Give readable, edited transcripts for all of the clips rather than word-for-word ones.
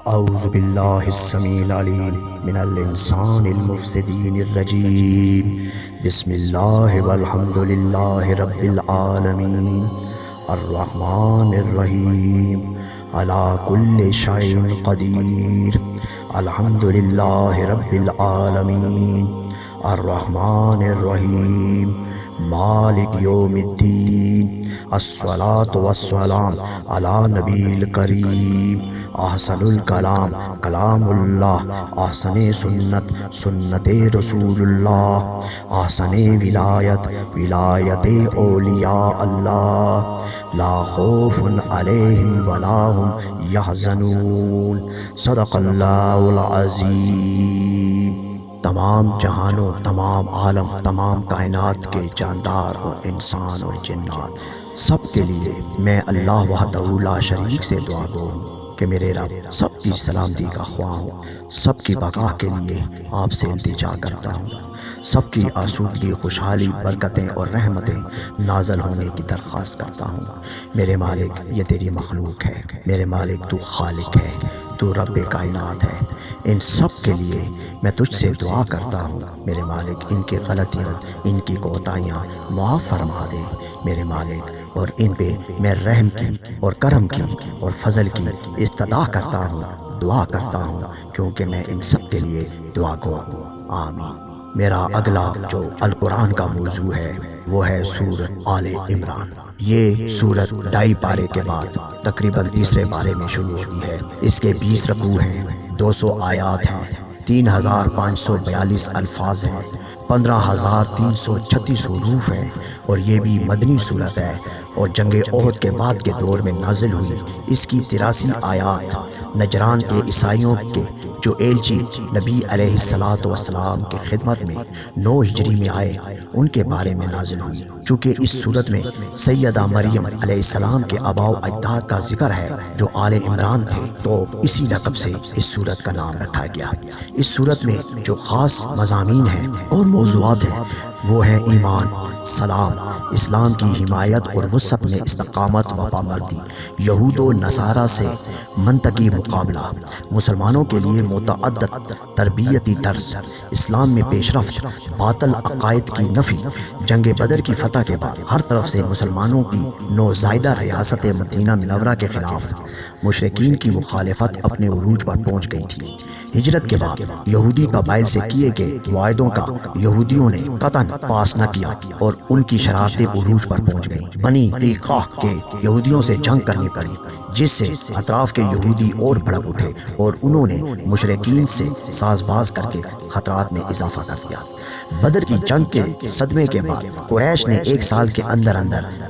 اعوذ باللہ السمیع العلیم من الانسان المفسدین الرجیم بسم اللہ والحمد للہ رب العالمین الرحمن الرحیم علی کل شیء قدیر الحمد للہ رب العالمین الرحمن الرحیم مالک یوم الدین الصلاۃ والسلام علی نبی الکریم احسن الکلام کلام اللہ، احسن سنت سنت رسول اللہ، احسن ولایت ولایت اولیاء اللہ، لا خوف علیہم ولا هم یحزنون، صدق اللہ العظیم۔ تمام جہانوں، تمام عالم، تمام کائنات کے جاندار اور انسان اور جنات سب کے لیے میں اللہ وحدہ لا شریک سے دعا گو ہوں کہ میرے رب سب کی سلامتی کا خواہ ہوں، سب کی بقا کے لیے آپ سے التجا کرتا ہوں، سب کی آسودگی، خوشحالی، برکتیں اور رحمتیں نازل ہونے کی درخواست کرتا ہوں۔ میرے مالک، یہ تیری مخلوق ہے، میرے مالک تو خالق ہے، تو رب کائنات ہے، ان سب کے لیے میں تجھ سے دعا کرتا ہوں میرے مالک، ان کی غلطیاں، ان کی کوتاہیاں معاف فرما دے میرے مالک، اور ان پہ میں رحم کی اور کرم کی اور فضل کی استدعا کرتا ہوں، دعا کرتا ہوں، کیونکہ میں ان سب کے لیے دعا گو ہوں، آمین۔ میرا اگلا جو القرآن کا موضوع ہے وہ ہے سورۃ آل عمران۔ یہ سورت 2.5 پارے کے بعد تقریباً تیسرے پارے میں شروع ہوتی ہے۔ اس کے 20 رکوع ہیں، 200 آیات ہیں، 3542 الفاظ ہیں، 15336 حروف ہیں، اور یہ بھی مدنی صورت ہے اور جنگ احد کے بعد کے دور میں نازل ہوئی۔ اس کی 83 آیات نجران کے عیسائیوں کے جو ایلچی نبی علیہ السلام کی خدمت میں 9 ہجری میں آئے ان کے بارے میں نازل ہوئی۔ چونکہ اس صورت میں سیدہ مریم علیہ السلام کے آباء و اجداد کا ذکر ہے جو آل عمران تھے، تو اسی لقب سے اس صورت کا نام رکھا گیا۔ اس صورت میں جو خاص مضامین ہیں اور موضوعات ہیں وہ ہیں ایمان، سلام، اسلام کی حمایت اور وسعت میں استقامت و پامردی، یہود و نصارہ سے منطقی مقابلہ، مسلمانوں کے لیے متعدد تربیتی درس، اسلام میں پیش رفت، باطل عقائد کی نفی، جنگ بدر کی فتح کے بعد ہر طرف سے مسلمانوں کی نوزائیدہ ریاست مدینہ منورہ کے خلاف مشرکین کی مخالفت اپنے عروج پر پہنچ گئی تھی۔ ہجرت کے بعد یہودی قبائل سے کیے گئے معاہدوں کا یہودیوں نے قطعاً پاس نہ کیا اور ان کی شرارتیں عروج پر پہنچ گئیں۔ بنی قیقاع کے یہودیوں سے جنگ کرنی پڑی، جس سے اطراف کے یہودی اور بھڑک اٹھے اور انہوں نے مشرکین سے ساز باز کر کے خطرات میں اضافہ کر دیا۔ بدر کی جنگ کے صدمے کے بعد قریش نے 1 سال کے اندر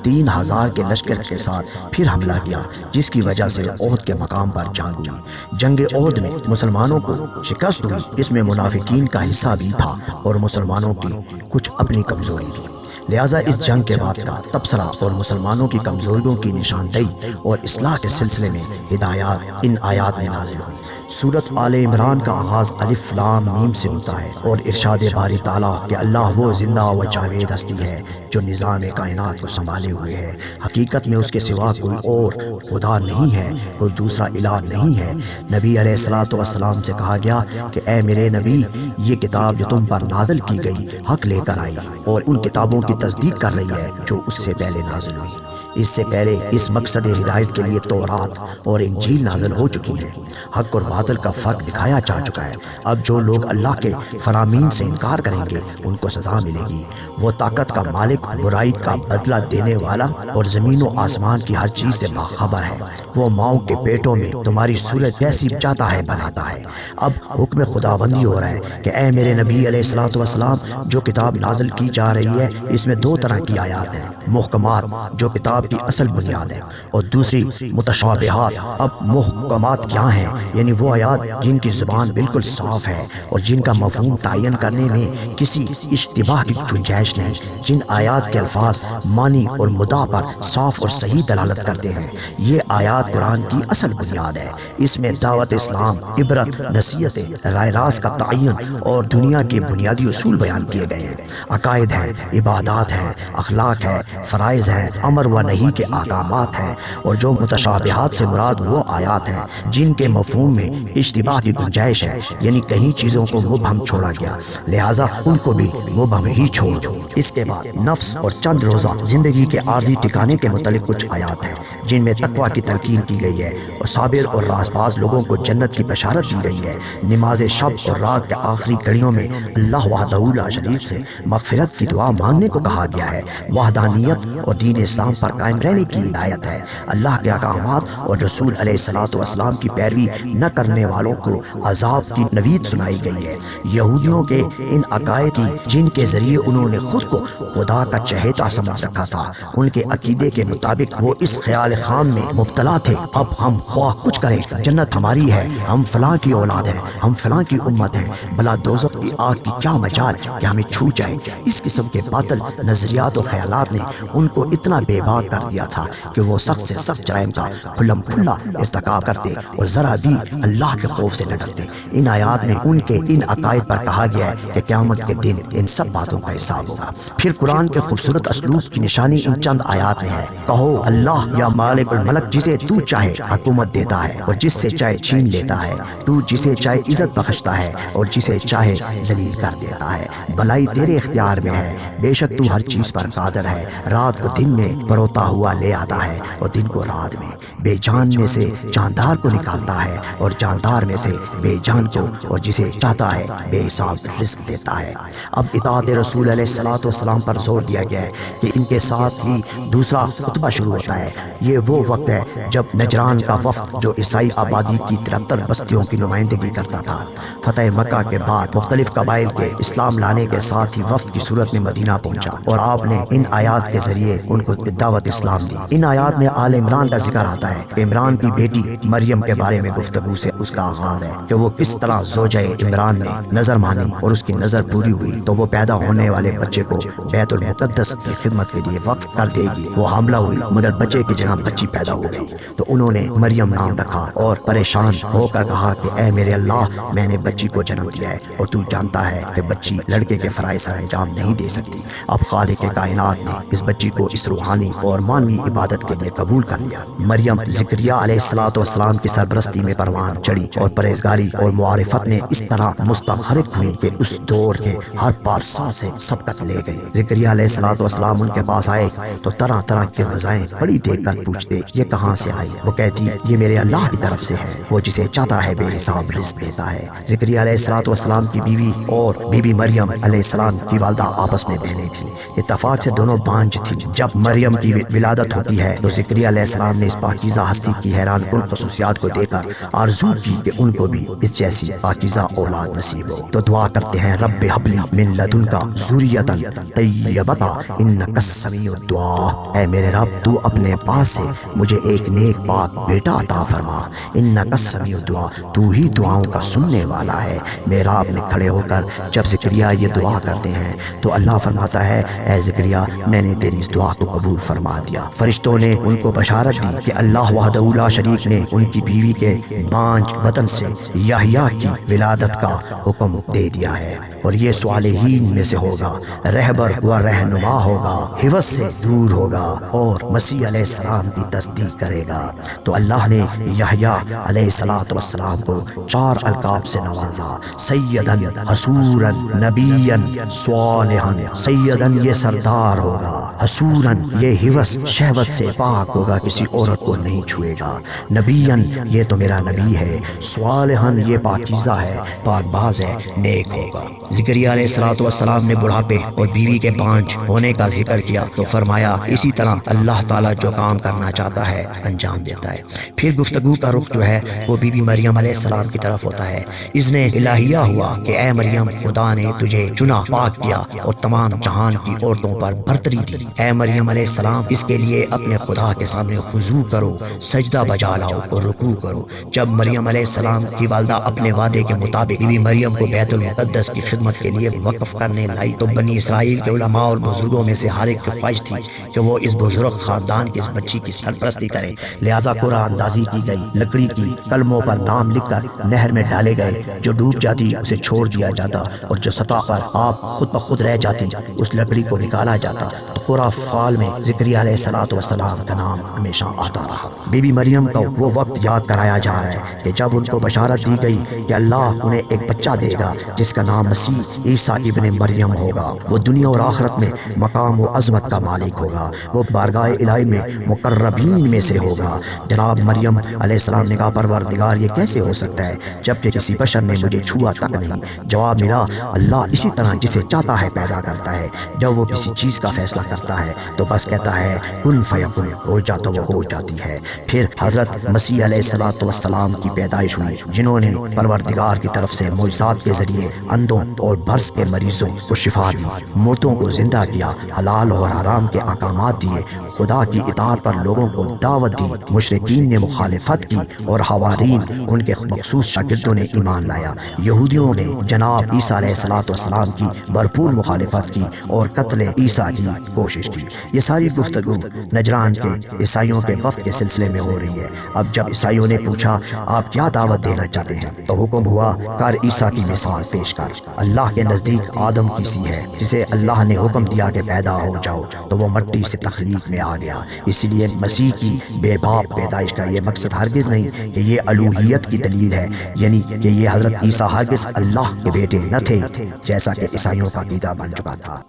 3000 کے لشکر کے ساتھ پھر حملہ کیا، جس کی وجہ سے احد کے مقام پر جنگ ہوئی۔ جنگ احد میں مسلمانوں کو شکست ہوئی، اس میں منافقین کا حصہ بھی تھا اور مسلمانوں کی کچھ اپنی کمزوری تھی، لہٰذا اس جنگ کے بعد کا تبصرہ اور مسلمانوں کی کمزوریوں کی نشاندہی اور اصلاح کے سلسلے میں ہدایات ان آیات میں نازل ہوئی۔ سورت آل عمران کا آغاز الف لام میم سے ہوتا ہے اور ارشاد باری تعالیٰ کہ اللہ وہ زندہ و جاوید ہستی ہے جو نظام کائنات کو سنبھالے ہوئے ہے، حقیقت میں اس کے سوا کوئی اور خدا نہیں ہے، کوئی دوسرا الہ نہیں ہے۔ نبی علیہ السلام سے کہا گیا کہ اے میرے نبی، یہ کتاب جو تم پر نازل کی گئی حق لے کر آئی اور ان کتابوں کی تصدیق کر رہی ہے جو اس سے پہلے نازل ہوئی۔ اس سے پہلے اس مقصد ہدایت کے لیے تورات اور انجیل نازل ہو چکی ہیں، حق اور باطل کا فرق دکھایا جا چکا ہے۔ اب جو لوگ اللہ کے فرامین سے انکار کریں گے ان کو سزا ملے گی۔ وہ طاقت کا مالک، برائی کا بدلہ دینے والا اور زمین و آسمان کی ہر چیز سے باخبر ہے۔ وہ ماؤں کے پیٹوں میں تمہاری صورت جیسی چاہتا ہے بناتا ہے۔ اب حکم خداوندی ہو رہا ہے کہ اے میرے نبی علیہ السلام، جو کتاب نازل کی جا رہی ہے اس میں 2 طرح کی آیات ہیں، محکمات جو کتاب کی اصل بنیاد ہے، اور دوسری متشابہات۔ اب محکمات کیا ہیں؟ یعنی وہ آیات جن کی زبان بالکل صاف ہے اور جن کا مفہوم تعین کرنے میں کسی اشتباہ کی گنجائش نہیں، جن آیات کے الفاظ معنی اور مدعا پر صاف اور صحیح دلالت کرتے ہیں۔ یہ آیات آیات قرآن کی اصل بنیاد ہے۔ اس میں دعوت اسلام، عبرت، نصیحت، رائے راست کا تعین اور دنیا کے بنیادی اصول بیان کیے گئے ہیں۔ عقائد ہیں، عبادات ہیں، اخلاق ہے، فرائض ہیں، امر و نہی کے احکامات ہیں، اور جو متشابہات سے مراد وہ آیات ہیں جن کے مفہوم میں اشتباہ کی گنجائش ہے، یعنی کہیں چیزوں کو مبہم چھوڑا گیا، لہٰذا ان کو بھی مبہم ہی چھوڑ دو۔ اس کے بعد نفس اور چند روزہ زندگی کے عارضی ٹھکانے کے متعلق کچھ آیات ہیں جن میں تقویٰ کی تلقین کی گئی ہے اور صابر اور راست باز لوگوں کو جنت کی بشارت دی گئی ہے۔ نماز شب اور رات کے آخری گھڑیوں میں اللہ وحدہ لا شریک سے مغفرت کی دعا مانگنے کو کہا گیا ہے۔ وحدانیت اور دین اسلام پر قائم رہنے کی ہدایت ہے۔ اللہ کے احکامات اور رسول علیہ الصلوۃ والسلام کی پیروی نہ کرنے والوں کو عذاب کی نوید سنائی گئی ہے۔ یہودیوں کے ان عقائد کی جن کے ذریعے انہوں نے خود کو خدا کا چہیتا سمجھ رکھا تھا، ان کے عقیدے کے مطابق وہ اس خیال خام میں مبتلا تھے، اب ہم خواہ کچھ کریں جنت ہماری ہے، ہم فلاں کی اولاد ہیں، ہم فلاں کی امت ہیں، بلا دوزخ کی آگ کی کیا مجال کہ ہمیں چھو جائے۔ اس قسم کے باطل نظریات و خیالات نے ان کو اتنا بے باک کر دیا تھا کہ وہ سخت سے سخت جرائم کا کھلم کھلا ارتکاب کرتے اور ذرا بھی اللہ کے خوف سے نہ ڈرتے۔ ان آیات میں ان کے ان عقائد پر کہا گیا ہے کہ قیامت کے دن ان سب باتوں کا حساب ہوگا۔ پھر قرآن کے خوبصورت اسلوب کی نشانی ان چند آیات میں ہے۔ کہو اللہ یا مالک الملک، جسے تو چاہے حکومت دیتا ہے اور جس سے چاہے چھین لیتا ہے، تو جسے چاہے عزت بخشتا ہے اور جسے چاہے ذلیل کر دیتا ہے، بھلائی تیرے اختیار میں ہے، بے شک تو ہر چیز پر قادر ہے۔ رات کو دن میں پروتا ہوا لے آتا ہے اور دن کو رات میں، بے جان میں سے جاندار کو نکالتا ہے اور جاندار میں سے بے جان کو، اور جسے چاہتا ہے بے حساب رزق دیتا ہے۔ اب اطاعت رسول علیہ الصلوۃ والسلام پر زور دیا گیا ہے کہ ان کے ساتھ ہی دوسرا خطبہ شروع ہوتا ہے۔ یہ وہ وقت ہے جب نجران کا وفد جو عیسائی آبادی کی 73 بستیوں کی نمائندگی کرتا تھا، فتح مکہ کے بعد مختلف قبائل کے اسلام لانے کے ساتھ ہی وفد کی صورت میں مدینہ پہنچا، اور آپ نے ان آیات کے ذریعے ان کو دعوت اسلام دی۔ ان آیات میں آل عمران کا ذکر آتا ہے کہ عمران کی بیٹی مریم کے بارے میں گفتگو سے اس کا آغاز ہے کہ وہ کس طرح زوجہ عمران نے نظر مانی اور اس کی نظر پوری ہوئی تو وہ پیدا ہونے والے بچے کو بیت المقدس کی خدمت کے لیے وقف کر دے گی۔ وہ حاملہ ہوئی مگر بچے کی جگہ بچی پیدا ہو گئی تو انہوں نے مریم نام رکھا اور پریشان ہو کر کہا کہ اے میرے اللہ، میں نے بچی کو جنم دیا ہے اور تو جانتا ہے کہ بچی لڑکے کے فرائض سر انجام نہیں دے سکتی۔ اب خالق کائنات نے اس بچی کو اس روحانی اور مانوی عبادت کے لیے قبول کر لیا۔ مریم زکریا علیہ الصلوۃ والسلام کی سرپرستی میں پروان چڑھی اور پرہیزگاری اور معرفت میں اس طرح مستغرق ہوئی کہ اس دور کے ہر پارسا سے سبقت لے گئی۔ زکریا علیہ الصلوۃ والسلام ان کے پاس آئے تو طرح طرح کے غذائیں بڑی دیکھ کر پوچھتے یہ کہاں سے آئی؟ وہ کہتی یہ میرے اللہ کی طرف سے ہے، وہ جسے چاہتا ہے بے حساب رزق دیتا ہے۔ زکریا علیہ الصلوۃ والسلام کی بیوی اور بی بی مریم علیہ السلام کی والدہ آپس میں بہنیں تھیں، اتفاق سے دونوں بانج تھیں۔ جب مریم کی ولادت ہوتی ہے تو زکریا علیہ السلام نے اس پاکیزہ ہستی کی حیران کن خصوصیات کو دیکھ کر آرزو کی کہ ان کو بھی اس جیسی پاکیزہ اولاد نصیب ہو، تو دعا کرتے ہیں رب ہب لی من لدنک ذریۃ طیبۃ انک السمیع الدعاء، اے میرے رب تو اپنے پاس سے مجھے ایک نیک پاک بیٹا عطا فرما، انک السمیع الدعاء تو ہی دعاؤں کا سننے والا ہے۔ محراب میں کھڑے ہو کر جب زکریا یہ دعا کرتے ہیں تو اللہ فرماتا ہے اے زکریا میں نے تیری اس دعا کو قبول فرما دیا۔ فرشتوں نے ان کو بشارت دی کہ اللہ وحدہ لا شریک نے ان کی بیوی کے بانج بدن سے یحییٰ کی ولادت کا حکم دے دیا ہے، اور یہ صالحین میں سے ہوگا، رہبر و رہنما ہوگا، حفظ سے دور ہوگا اور مسیح علیہ السلام کی تصدیق کرے گا۔ تو اللہ نے یحییٰ علیہ السلام کو 4 القاب سے نوازا، سیدن، حسورن، نبیًا، صالحًا۔ سیدن یہ سردار ہوگا، حسورن یہ حفظ شہوت سے پاک ہوگا، کسی عورت کو نہیں چھوئے گا، نبیًا یہ تو میرا نبی ہے، صالحًا یہ پاکیزہ ہے، پاک باز ہے، نیک ہوگا۔ زکریا علیہ السلام نے بڑھاپے اور بیوی کے بانج ہونے کا ذکر کیا تو فرمایا اسی طرح اللہ تعالیٰ جو کام کرنا چاہتا ہے انجام دیتا ہے۔ پھر گفتگو کا رخ جو ہے وہ بی بی مریم علیہ السلام کی طرف ہوتا ہے۔ اذن الہیہ ہوا کہ اے مریم خدا نے تجھے چنا، پاک کیا اور تمام جہان کی عورتوں پر برتری دی۔ اے مریم علیہ السلام اس کے لیے اپنے خدا کے سامنے خضوع کرو، سجدہ بجا لاؤ اور رکوع کرو۔ جب مریم علیہ السلام کی والدہ اپنے وعدے کے مطابق بی بی مریم کو بیت المقدس کی خدمت کے لیے وقف کرنے لائی تو بنی اسرائیل کے علماء اور بزرگوں میں سے ہر ایک کی خواہش تھی کہ وہ اس بزرگ خاندان کی اس بچی کی سرپرستی کرے، لہٰذا قرآن اندازی کی گئی، لکڑی کی قلموں پر نام لکھ کر نہر میں ڈالے گئے، جو ڈوب جاتی اسے چھوڑ دیا جاتا اور جو سطح پر آپ خود بخود رہ جاتی اس لکڑی کو نکالا جاتا۔ تو قرآن فال میں زکریا علیہ السلام کا نام ہمیشہ آتا رہا۔ بی بی مریم کو وہ وقت یاد کرایا جا رہا ہے کہ جب ان کو بشارت دی گئی کہ اللہ انہیں ایک بچہ دے گا جس کا نام مسیح عیسیٰ ابن مریم ہوگا، وہ دنیا اور آخرت میں مقام و عظمت کا مالک ہوگا، وہ بارگاہ الہی میں مقربین میں سے ہوگا۔ جناب مریم علیہ السلام نے کہا پروردگار یہ کیسے ہو سکتا ہے جبکہ کسی بشر نے مجھے چھوا تک نہیں؟ جواب ملا اللہ اسی طرح جسے چاہتا ہے پیدا کرتا ہے، جب وہ کسی چیز کا فیصلہ کرتا ہے تو بس کہتا ہے کن فیکن، ہو جا تو وہ ہو جاتی ہے۔ پھر حضرت مسیح علیہ السلام کی پیدائش ہوئی جنہوں نے پروردگار کی طرف سے معجزات کے ذریعے اندھوں اور برس کے مریضوں کو شفا دی، مردوں کو زندہ کیا، حلال اور حرام کے احکامات دیے، خدا کی اطاعت پر لوگوں کو دعوت دی، مشرکین نے مخالفت کی اور حوارین ان کے مخصوص شاگردوں نے ایمان لایا۔ یہودیوں نے جناب عیسیٰ علیہ السلام کی بھرپور مخالفت کی اور قتل عیسیٰ کی کوشش کی۔ یہ ساری گفتگو نجران کے عیسائیوں کے وفد کے سلسلے میں ہو رہی ہے۔ اب جب عیسائیوں نے پوچھا آپ کیا دعوت دینا چاہتے ہیں تو حکم ہوا کر عیسیٰ کی مثال پیش کر۔ اللہ کے نزدیک آدم کی سی ہے جسے اللہ نے حکم دیا کہ پیدا ہو جاؤ تو وہ مٹی سے تخلیق میں آ گیا۔ اس لیے مسیح کی بے باپ پیدائش کا یہ مقصد ہرگز نہیں کہ یہ الوہیت کی دلیل ہے، یعنی کہ یہ حضرت عیسیٰ ہرگز اللہ کے بیٹے نہ تھے جیسا کہ عیسائیوں کا عقیدہ بن چکا تھا۔